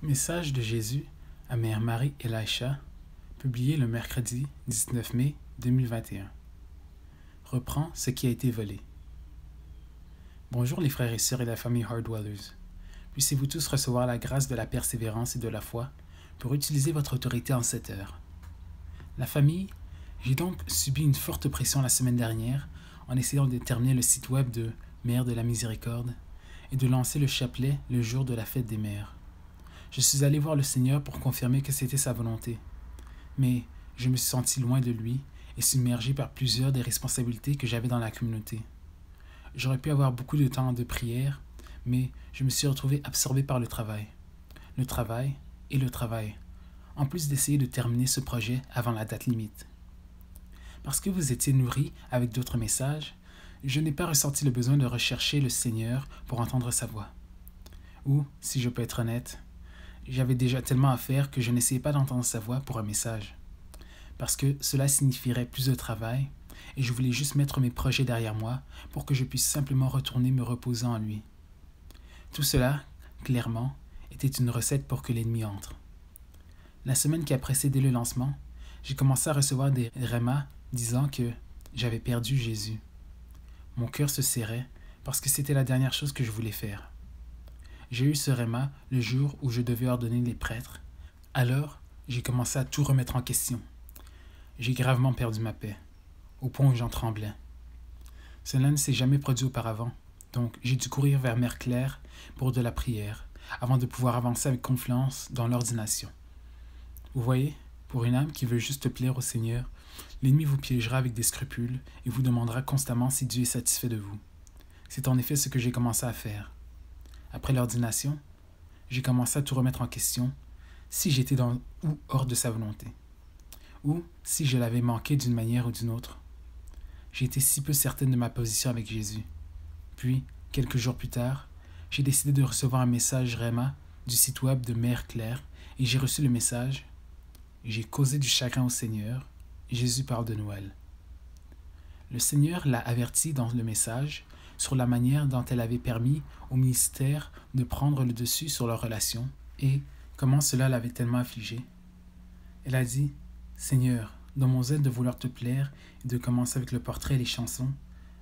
Message de Jésus à Mère Marie Elisha, publié le mercredi 19 mai 2021. Reprends ce qui a été volé. Bonjour les frères et sœurs et la famille Hardwellers. Puissiez-vous tous recevoir la grâce de la persévérance et de la foi pour utiliser votre autorité en cette heure. La famille, j'ai donc subi une forte pression la semaine dernière en essayant de terminer le site web de Mère de la Miséricorde et de lancer le chapelet le jour de la fête des mères. Je suis allé voir le Seigneur pour confirmer que c'était sa volonté. Mais je me suis senti loin de lui et submergé par plusieurs des responsabilités que j'avais dans la communauté. J'aurais pu avoir beaucoup de temps de prière, mais je me suis retrouvé absorbé par le travail. Le travail et le travail, en plus d'essayer de terminer ce projet avant la date limite. Parce que vous étiez nourri avec d'autres messages, je n'ai pas ressenti le besoin de rechercher le Seigneur pour entendre sa voix. Ou, si je peux être honnête, j'avais déjà tellement à faire que je n'essayais pas d'entendre sa voix pour un message. Parce que cela signifierait plus de travail et je voulais juste mettre mes projets derrière moi pour que je puisse simplement retourner me reposer en lui. Tout cela, clairement, était une recette pour que l'ennemi entre. La semaine qui a précédé le lancement, j'ai commencé à recevoir des rémas disant que j'avais perdu Jésus. Mon cœur se serrait parce que c'était la dernière chose que je voulais faire. J'ai eu ce réma le jour où je devais ordonner les prêtres. Alors, j'ai commencé à tout remettre en question. J'ai gravement perdu ma paix, au point où j'en tremblais. Cela ne s'est jamais produit auparavant, donc j'ai dû courir vers Mère Claire pour de la prière, avant de pouvoir avancer avec confiance dans l'ordination. Vous voyez, pour une âme qui veut juste plaire au Seigneur, l'ennemi vous piégera avec des scrupules et vous demandera constamment si Dieu est satisfait de vous. C'est en effet ce que j'ai commencé à faire. Après l'ordination, j'ai commencé à tout remettre en question, si j'étais dans ou hors de sa volonté, ou si je l'avais manqué d'une manière ou d'une autre. J'ai été si peu certaine de ma position avec Jésus. Puis, quelques jours plus tard, j'ai décidé de recevoir un message Réma du site web de Mère Claire et j'ai reçu le message « J'ai causé du chagrin au Seigneur, Jésus parle de Noël ». Le Seigneur l'a averti dans le message sur la manière dont elle avait permis au ministère de prendre le dessus sur leur relation et comment cela l'avait tellement affligée. Elle a dit « Seigneur, dans mon zèle de vouloir te plaire et de commencer avec le portrait et les chansons,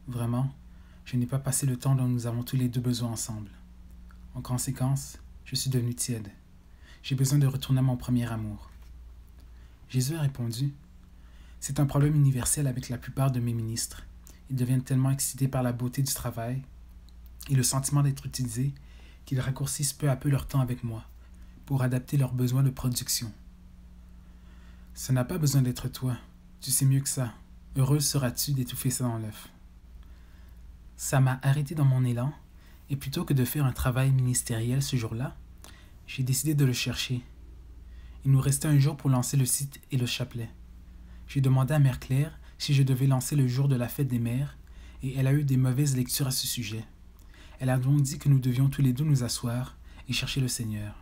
vraiment, je n'ai pas passé le temps dont nous avons tous les deux besoin ensemble. En conséquence, je suis devenu tiède. J'ai besoin de retourner à mon premier amour. » Jésus a répondu « C'est un problème universel avec la plupart de mes ministres. Ils deviennent tellement excités par la beauté du travail et le sentiment d'être utilisés qu'ils raccourcissent peu à peu leur temps avec moi pour adapter leurs besoins de production. Ça n'a pas besoin d'être toi. Tu sais mieux que ça. Heureuse seras-tu d'étouffer ça dans l'œuf. » Ça m'a arrêté dans mon élan et plutôt que de faire un travail ministériel ce jour-là, j'ai décidé de le chercher. Il nous restait un jour pour lancer le site et le chapelet. J'ai demandé à Mère Claire si je devais lancer le jour de la fête des mères, et elle a eu des mauvaises lectures à ce sujet. Elle a donc dit que nous devions tous les deux nous asseoir et chercher le Seigneur.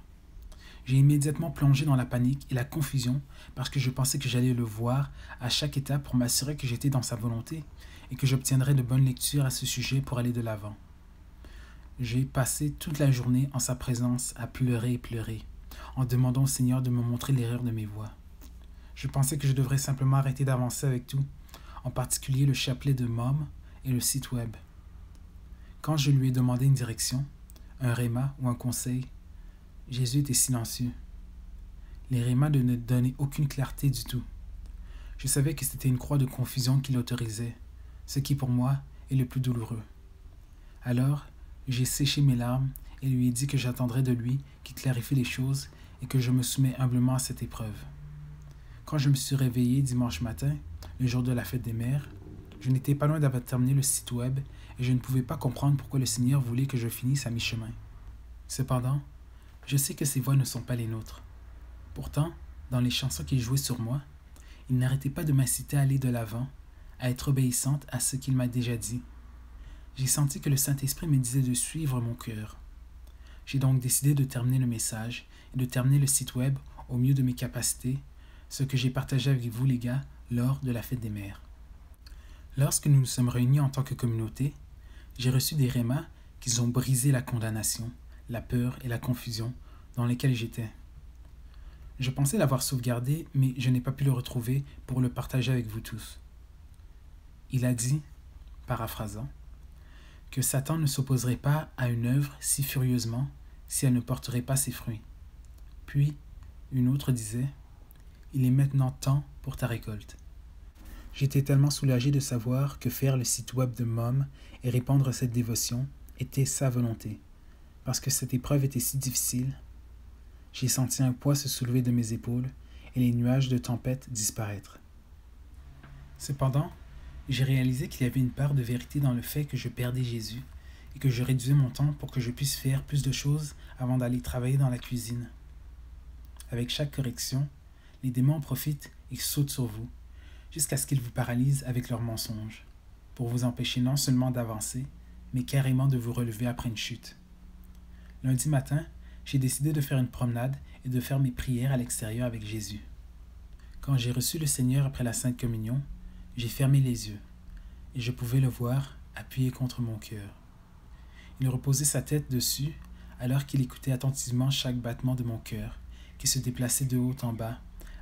J'ai immédiatement plongé dans la panique et la confusion parce que je pensais que j'allais le voir à chaque étape pour m'assurer que j'étais dans sa volonté et que j'obtiendrais de bonnes lectures à ce sujet pour aller de l'avant. J'ai passé toute la journée en sa présence à pleurer et pleurer, en demandant au Seigneur de me montrer l'erreur de mes voies. Je pensais que je devrais simplement arrêter d'avancer avec tout, en particulier le chapelet de Mom et le site web. Quand je lui ai demandé une direction, un réma ou un conseil, Jésus était silencieux. Les rémas ne donnaient aucune clarté du tout. Je savais que c'était une croix de confusion qui l'autorisait, ce qui pour moi est le plus douloureux. Alors, j'ai séché mes larmes et lui ai dit que j'attendrais de lui qu'il clarifie les choses et que je me soumets humblement à cette épreuve. Quand je me suis réveillé dimanche matin, le jour de la fête des mères, je n'étais pas loin d'avoir terminé le site web et je ne pouvais pas comprendre pourquoi le Seigneur voulait que je finisse à mi-chemin. Cependant, je sais que ces voix ne sont pas les nôtres. Pourtant, dans les chansons qu'il jouait sur moi, il n'arrêtait pas de m'inciter à aller de l'avant, à être obéissante à ce qu'il m'a déjà dit. J'ai senti que le Saint-Esprit me disait de suivre mon cœur. J'ai donc décidé de terminer le message et de terminer le site web au mieux de mes capacités, ce que j'ai partagé avec vous les gars lors de la fête des mères. Lorsque nous nous sommes réunis en tant que communauté, j'ai reçu des rémas qui ont brisé la condamnation, la peur et la confusion dans lequel j'étais. Je pensais l'avoir sauvegardé, mais je n'ai pas pu le retrouver pour le partager avec vous tous. Il a dit, paraphrasant, que Satan ne s'opposerait pas à une œuvre si furieusement si elle ne porterait pas ses fruits. Puis, une autre disait, « Il est maintenant temps pour ta récolte. » J'étais tellement soulagé de savoir que faire le site web de Mom et répandre cette dévotion était sa volonté. Parce que cette épreuve était si difficile, j'ai senti un poids se soulever de mes épaules et les nuages de tempête disparaître. Cependant, j'ai réalisé qu'il y avait une part de vérité dans le fait que je perdais Jésus et que je réduisais mon temps pour que je puisse faire plus de choses avant d'aller travailler dans la cuisine. Avec chaque correction, les démons en profitent et sautent sur vous, jusqu'à ce qu'ils vous paralysent avec leurs mensonges, pour vous empêcher non seulement d'avancer, mais carrément de vous relever après une chute. Lundi matin, j'ai décidé de faire une promenade et de faire mes prières à l'extérieur avec Jésus. Quand j'ai reçu le Seigneur après la Sainte Communion, j'ai fermé les yeux, et je pouvais le voir appuyé contre mon cœur. Il reposait sa tête dessus, alors qu'il écoutait attentivement chaque battement de mon cœur, qui se déplaçait de haut en bas,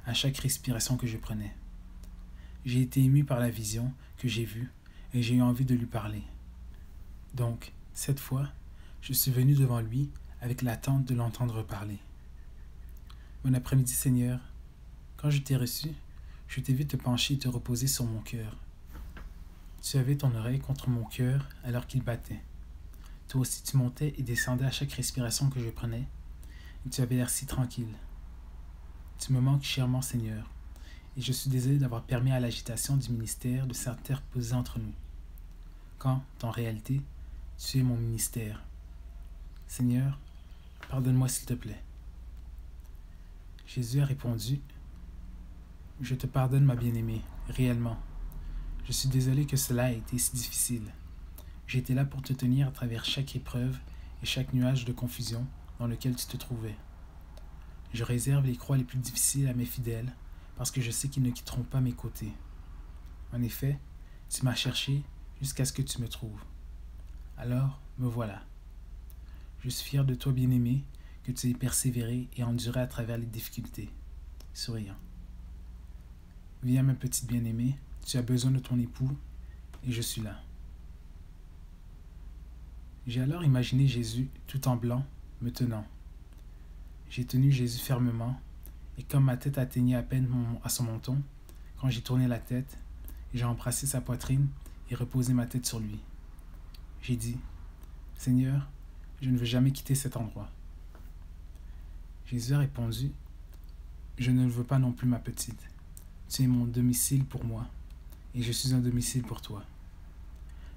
à chaque respiration que je prenais. J'ai été ému par la vision que j'ai vue, et j'ai eu envie de lui parler. Donc, cette fois, je suis venu devant lui avec l'attente de l'entendre parler. Bon après-midi, Seigneur. Quand je t'ai reçu, je t'ai vu te pencher et te reposer sur mon cœur. Tu avais ton oreille contre mon cœur alors qu'il battait. Toi aussi tu montais et descendais à chaque respiration que je prenais, et tu avais l'air si tranquille. Tu me manques chèrement, Seigneur, et je suis désolé d'avoir permis à l'agitation du ministère de s'interposer entre nous, quand, en réalité, tu es mon ministère. Seigneur, pardonne-moi s'il te plaît. Jésus a répondu, « Je te pardonne, ma bien-aimée, réellement. Je suis désolé que cela ait été si difficile. J'étais là pour te tenir à travers chaque épreuve et chaque nuage de confusion dans lequel tu te trouvais. Je réserve les croix les plus difficiles à mes fidèles parce que je sais qu'ils ne quitteront pas mes côtés. En effet, tu m'as cherché jusqu'à ce que tu me trouves. Alors, me voilà. Je suis fier de toi, bien-aimé, que tu aies persévéré et enduré à travers les difficultés. » Souriant. « Viens, ma petite bien-aimée, tu as besoin de ton époux, et je suis là. » J'ai alors imaginé Jésus, tout en blanc, me tenant. J'ai tenu Jésus fermement, et comme ma tête atteignait à peine à son menton, quand j'ai tourné la tête, j'ai embrassé sa poitrine et reposé ma tête sur lui. J'ai dit, « Seigneur, je ne veux jamais quitter cet endroit. » Jésus a répondu, « Je ne le veux pas non plus, ma petite. Tu es mon domicile pour moi, et je suis un domicile pour toi.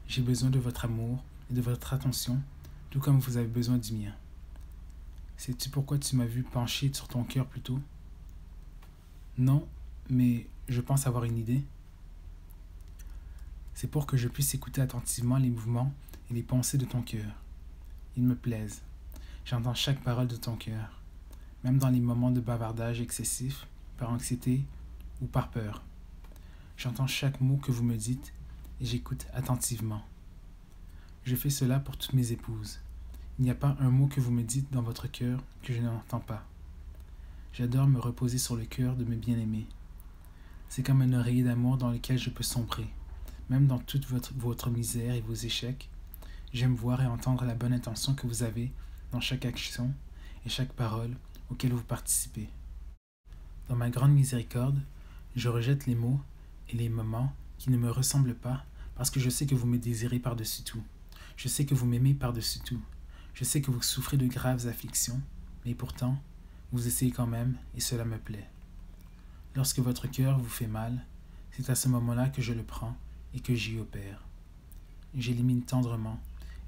J'ai besoin de votre amour et de votre attention, tout comme vous avez besoin du mien. Sais-tu pourquoi tu m'as vu pencher sur ton cœur plus tôt? » « Non, mais je pense avoir une idée. C'est pour que je puisse écouter attentivement les mouvements et les pensées de ton cœur. Ils me plaisent. J'entends chaque parole de ton cœur, même dans les moments de bavardage excessif, par anxiété ou par peur. J'entends chaque mot que vous me dites et j'écoute attentivement. Je fais cela pour toutes mes épouses. Il n'y a pas un mot que vous me dites dans votre cœur que je n'entends pas. J'adore me reposer sur le cœur de mes bien-aimés. C'est comme un oreiller d'amour dans lequel je peux sombrer. Même dans toute votre misère et vos échecs, j'aime voir et entendre la bonne intention que vous avez dans chaque action et chaque parole auquel vous participez. Dans ma grande miséricorde, je rejette les mots et les moments qui ne me ressemblent pas parce que je sais que vous me désirez par-dessus tout. Je sais que vous m'aimez par-dessus tout. Je sais que vous souffrez de graves afflictions, mais pourtant, vous essayez quand même et cela me plaît. Lorsque votre cœur vous fait mal, c'est à ce moment-là que je le prends et que j'y opère. J'élimine tendrement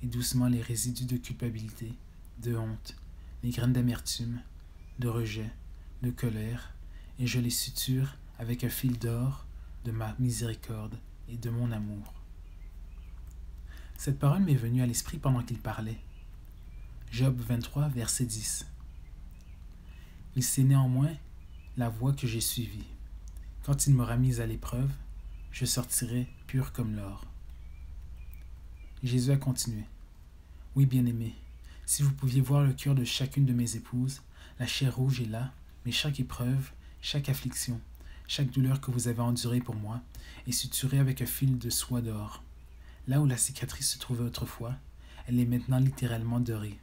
et doucement les résidus de culpabilité, de honte, les graines d'amertume, de rejet, de colère, et je les suture avec un fil d'or de ma miséricorde et de mon amour. Cette parole m'est venue à l'esprit pendant qu'il parlait. Job 23, verset 10. Il sait néanmoins la voie que j'ai suivie. Quand il m'aura mise à l'épreuve, je sortirai pur comme l'or. Jésus a continué. Oui, bien-aimé, si vous pouviez voir le cœur de chacune de mes épouses, la chair rouge est là, mais chaque épreuve, chaque affliction, chaque douleur que vous avez endurée pour moi est suturée avec un fil de soie d'or. Là où la cicatrice se trouvait autrefois, elle est maintenant littéralement dorée.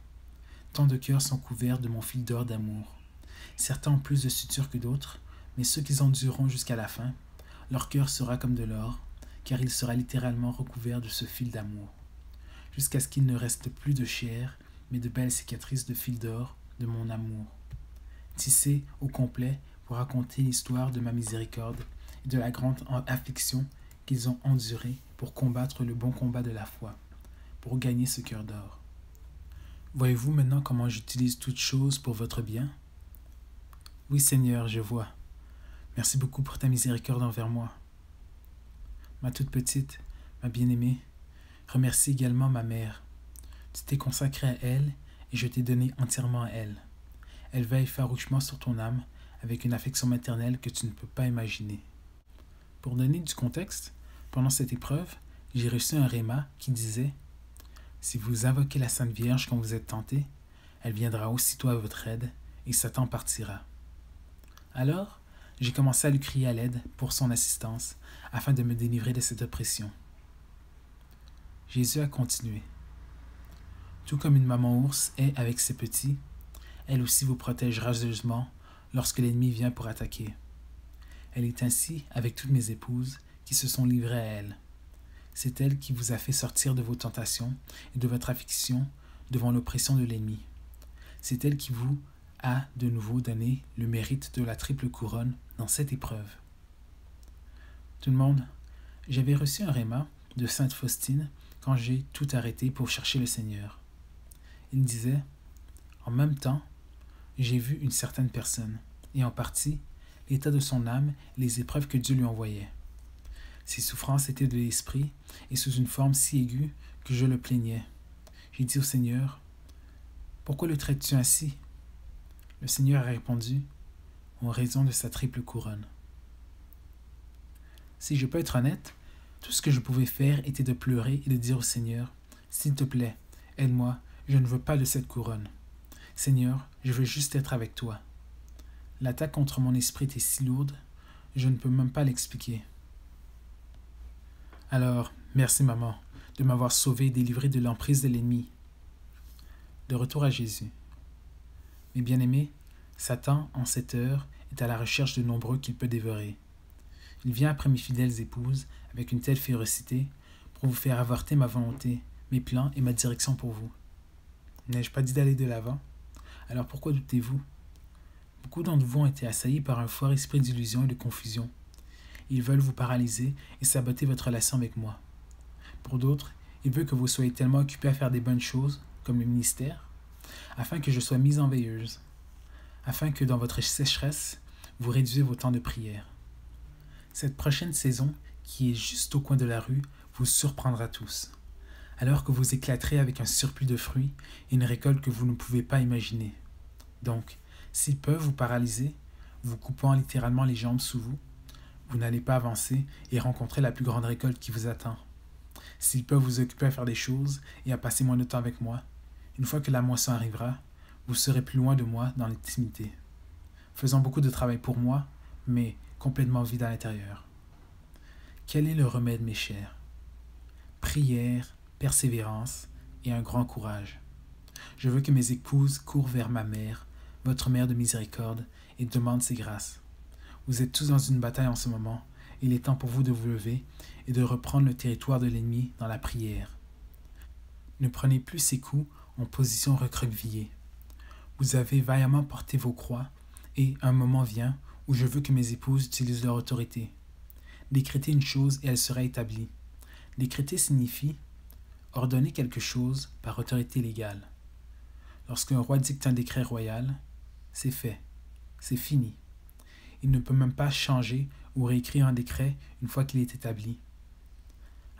Tant de cœurs sont couverts de mon fil d'or d'amour. Certains ont plus de sutures que d'autres, mais ceux qui endureront jusqu'à la fin, leur cœur sera comme de l'or, car il sera littéralement recouvert de ce fil d'amour, jusqu'à ce qu'il ne reste plus de chair, mais de belles cicatrices de fil d'or de mon amour, tissées au complet pour raconter l'histoire de ma miséricorde et de la grande affliction qu'ils ont endurée pour combattre le bon combat de la foi, pour gagner ce cœur d'or. Voyez-vous maintenant comment j'utilise toutes choses pour votre bien? Oui, Seigneur, je vois. Merci beaucoup pour ta miséricorde envers moi. Ma toute petite, ma bien-aimée, remercie également ma mère. Tu t'es consacré à elle et je t'ai donné entièrement à elle. Elle veille farouchement sur ton âme avec une affection maternelle que tu ne peux pas imaginer. Pour donner du contexte, pendant cette épreuve, j'ai reçu un réma qui disait « Si vous invoquez la Sainte Vierge quand vous êtes tenté, elle viendra aussitôt à votre aide et Satan partira. » Alors, j'ai commencé à lui crier à l'aide pour son assistance afin de me délivrer de cette oppression. Jésus a continué. Tout comme une maman ours est avec ses petits, elle aussi vous protège rageusement lorsque l'ennemi vient pour attaquer. Elle est ainsi avec toutes mes épouses qui se sont livrées à elle. C'est elle qui vous a fait sortir de vos tentations et de votre affliction devant l'oppression de l'ennemi. C'est elle qui vous a de nouveau donné le mérite de la triple couronne dans cette épreuve. Tout le monde, j'avais reçu un réma de Sainte Faustine quand j'ai tout arrêté pour chercher le Seigneur. Il disait « En même temps, j'ai vu une certaine personne, et en partie, l'état de son âme et les épreuves que Dieu lui envoyait. Ses souffrances étaient de l'esprit et sous une forme si aiguë que je le plaignais. J'ai dit au Seigneur, « Pourquoi le traites-tu ainsi ?» Le Seigneur a répondu, « En raison de sa triple couronne. » Si je peux être honnête, tout ce que je pouvais faire était de pleurer et de dire au Seigneur, « S'il te plaît, aide-moi, je ne veux pas de cette couronne. Seigneur, je veux juste être avec toi. » L'attaque contre mon esprit était si lourde, je ne peux même pas l'expliquer. Alors, merci maman, de m'avoir sauvé et délivré de l'emprise de l'ennemi. De retour à Jésus. Mes bien-aimés, Satan, en cette heure, est à la recherche de nombreux qu'il peut dévorer. Il vient après mes fidèles épouses avec une telle férocité pour vous faire avorter ma volonté, mes plans et ma direction pour vous. N'ai-je pas dit d'aller de l'avant? Alors pourquoi doutez-vous? Beaucoup d'entre vous ont été assaillis par un fort esprit d'illusion et de confusion. Ils veulent vous paralyser et saboter votre relation avec moi. Pour d'autres, ils veulent que vous soyez tellement occupés à faire des bonnes choses, comme le ministère, afin que je sois mise en veilleuse, afin que dans votre sécheresse, vous réduisez vos temps de prière. Cette prochaine saison, qui est juste au coin de la rue, vous surprendra tous, alors que vous éclaterez avec un surplus de fruits et une récolte que vous ne pouvez pas imaginer. Donc, s'ils peuvent vous paralyser, vous coupant littéralement les jambes sous vous, vous n'allez pas avancer et rencontrer la plus grande récolte qui vous attend. S'ils peuvent vous occuper à faire des choses et à passer moins de temps avec moi, une fois que la moisson arrivera, vous serez plus loin de moi dans l'intimité, faisant beaucoup de travail pour moi, mais complètement vide à l'intérieur. Quel est le remède, mes chers? Prière, persévérance et un grand courage. Je veux que mes épouses courent vers ma mère, votre mère de miséricorde, et demandent ses grâces. Vous êtes tous dans une bataille en ce moment. Il est temps pour vous de vous lever et de reprendre le territoire de l'ennemi dans la prière. Ne prenez plus ces coups en position recroquevillée. Vous avez vaillamment porté vos croix et un moment vient où je veux que mes épouses utilisent leur autorité. Décrétez une chose et elle sera établie. Décréter signifie ordonner quelque chose par autorité légale. Lorsqu'un roi dicte un décret royal, c'est fait, c'est fini. Il ne peut même pas changer ou réécrire un décret une fois qu'il est établi.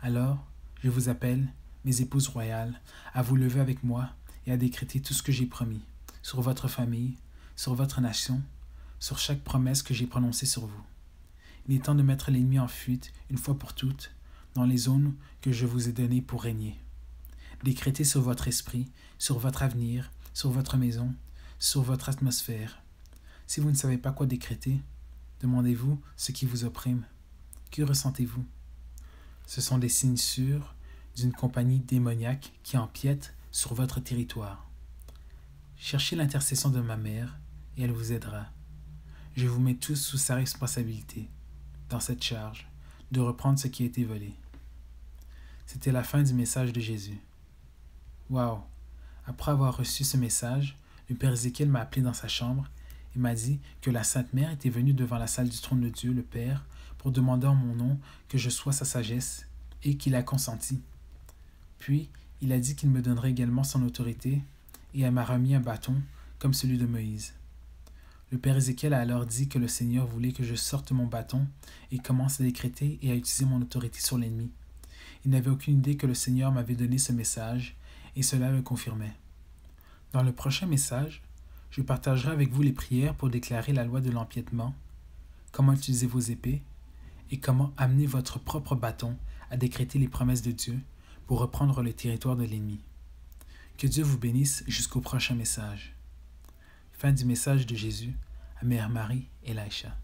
Alors, je vous appelle, mes épouses royales, à vous lever avec moi et à décréter tout ce que j'ai promis, sur votre famille, sur votre nation, sur chaque promesse que j'ai prononcée sur vous. Il est temps de mettre l'ennemi en fuite, une fois pour toutes, dans les zones que je vous ai données pour régner. Décrétez sur votre esprit, sur votre avenir, sur votre maison, sur votre atmosphère. Si vous ne savez pas quoi décréter, demandez-vous ce qui vous opprime. Que ressentez-vous? Ce sont des signes sûrs d'une compagnie démoniaque qui empiète sur votre territoire. Cherchez l'intercession de ma mère et elle vous aidera. Je vous mets tous sous sa responsabilité, dans cette charge, de reprendre ce qui a été volé. C'était la fin du message de Jésus. Waouh! Après avoir reçu ce message, le Père Ézéchiel m'a appelé dans sa chambre et m'a dit que la Sainte Mère était venue devant la salle du trône de Dieu, le Père, pour demander en mon nom que je sois sa sagesse, et qu'il a consenti. Puis, il a dit qu'il me donnerait également son autorité, et elle m'a remis un bâton, comme celui de Moïse. Le Père Ézéchiel a alors dit que le Seigneur voulait que je sorte mon bâton et commence à décréter et à utiliser mon autorité sur l'ennemi. Il n'avait aucune idée que le Seigneur m'avait donné ce message, et cela le confirmait. Dans le prochain message, je partagerai avec vous les prières pour déclarer la loi de l'empiètement, comment utiliser vos épées, et comment amener votre propre bâton à décréter les promesses de Dieu pour reprendre le territoire de l'ennemi. Que Dieu vous bénisse jusqu'au prochain message. Fin du message de Jésus à Mère Marie et Laïcha.